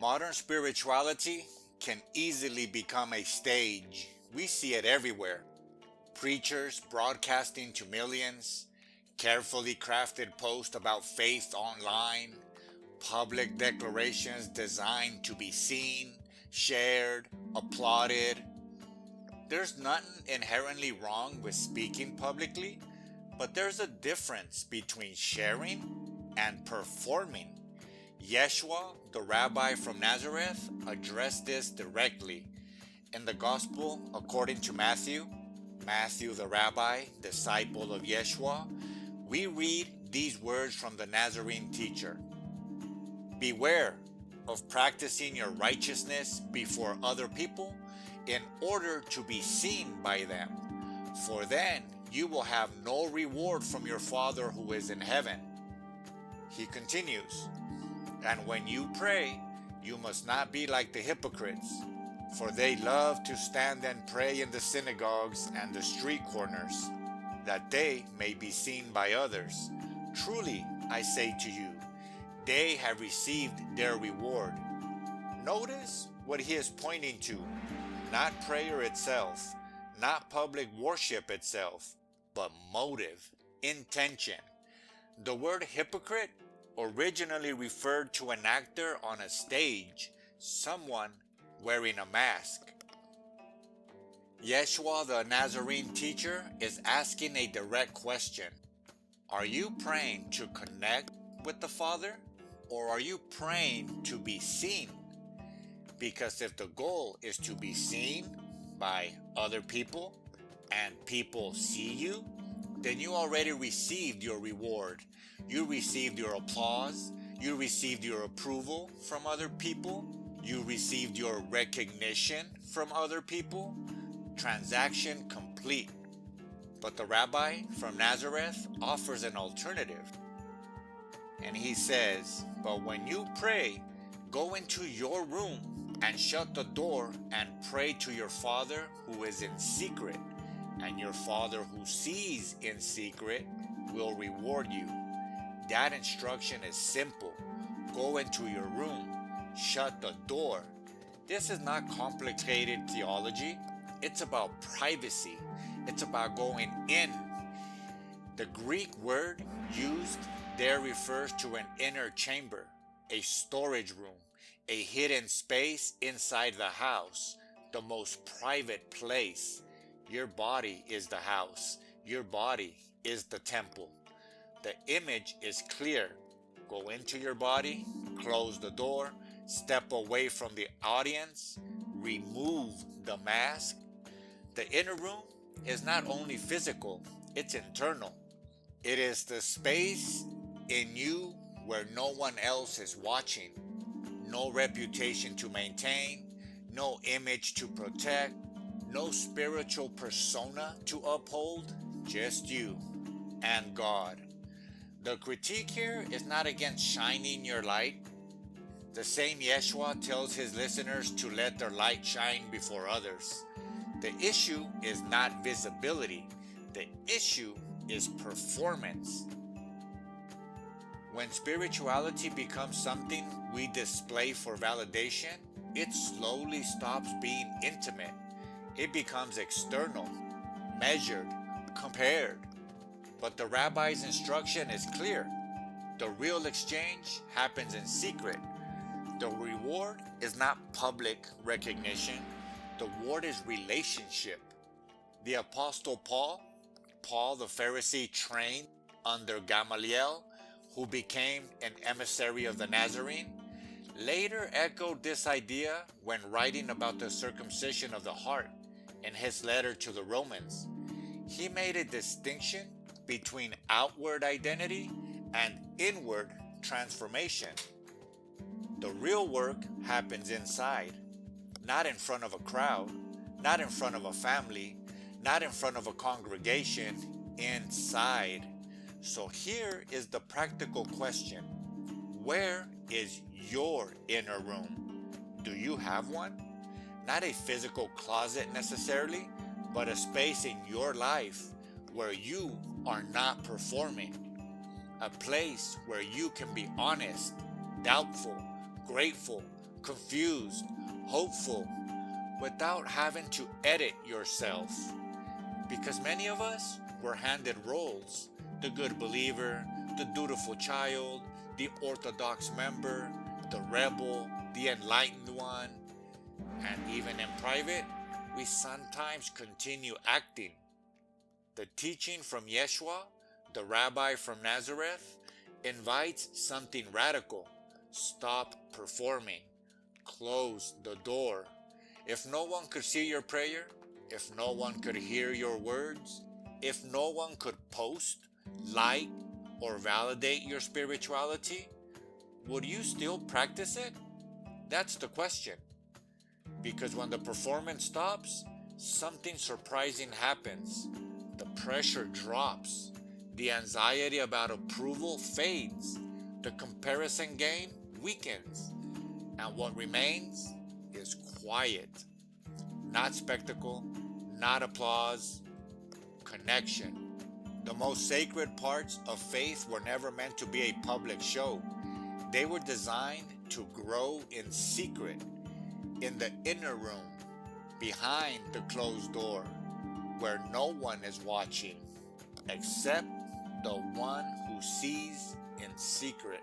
Modern spirituality can easily become a stage. We see it everywhere. Preachers broadcasting to millions, carefully crafted posts about faith online, public declarations designed to be seen, shared, applauded. There's nothing inherently wrong with speaking publicly, but there's a difference between sharing and performing. Yeshua, the rabbi from Nazareth, addressed this directly. In the Gospel according to Matthew, the rabbi, disciple of Yeshua, we read these words from the Nazarene teacher. Beware of practicing your righteousness before other people in order to be seen by them, for then you will have no reward from your Father who is in heaven. He continues, and when you pray, you must not be like the hypocrites, for they love to stand and pray in the synagogues and the street corners, that they may be seen by others. Truly, I say to you, they have received their reward. Notice what he is pointing to, not prayer itself, not public worship itself, but motive, intention. The word hypocrite originally referred to an actor on a stage, someone wearing a mask. Yeshua the Nazarene teacher is asking a direct question. Are you praying to connect with the Father, or are you praying to be seen? Because if the goal is to be seen by other people and people see you, then you already received your reward. You received your applause. You received your approval from other people. You received your recognition from other people. Transaction complete. But the rabbi from Nazareth offers an alternative. And he says, but when you pray, go into your room and shut the door and pray to your Father who is in secret. And your Father who sees in secret will reward you. That instruction is simple. Go into your room, shut the door. This is not complicated theology. It's about privacy. It's about going in. The Greek word used there refers to an inner chamber, a storage room, a hidden space inside the house, the most private place. Your body is the house. Your body is the temple. The image is clear. Go into your body, close the door, step away from the audience, remove the mask. The inner room is not only physical, it's internal. It is the space in you where no one else is watching, no reputation to maintain, no image to protect, no spiritual persona to uphold, just you and God. The critique here is not against shining your light. The same Yeshua tells his listeners to let their light shine before others. The issue is not visibility. The issue is performance. When spirituality becomes something we display for validation, it slowly stops being intimate. It becomes external, measured, compared. But the rabbi's instruction is clear. The real exchange happens in secret. The reward is not public recognition. The reward is relationship. The Apostle Paul the Pharisee trained under Gamaliel, who became an emissary of the Nazarene, later echoed this idea when writing about the circumcision of the heart in his letter to the Romans. He made a distinction between outward identity and inward transformation. The real work happens inside, not in front of a crowd, not in front of a family, not in front of a congregation, inside. So here is the practical question. Where is your inner room? Do you have one? Not a physical closet necessarily, but a space in your life where you are not performing. A place where you can be honest, doubtful, grateful, confused, hopeful, without having to edit yourself. Because many of us were handed roles: the good believer, the dutiful child, the orthodox member, the rebel, the enlightened one. And even in private, we sometimes continue acting. The teaching from Yeshua, the rabbi from Nazareth, invites something radical. Stop performing. Close the door. If no one could see your prayer, if no one could hear your words, if no one could post, like, or validate your spirituality, would you still practice it? That's the question. Because when the performance stops, something surprising happens. The pressure drops. The anxiety about approval fades. The comparison game weakens. And what remains is quiet. Not spectacle, not applause, connection. The most sacred parts of faith were never meant to be a public show. They were designed to grow in secret, in the inner room, behind the closed door, where no one is watching except the one who sees in secret.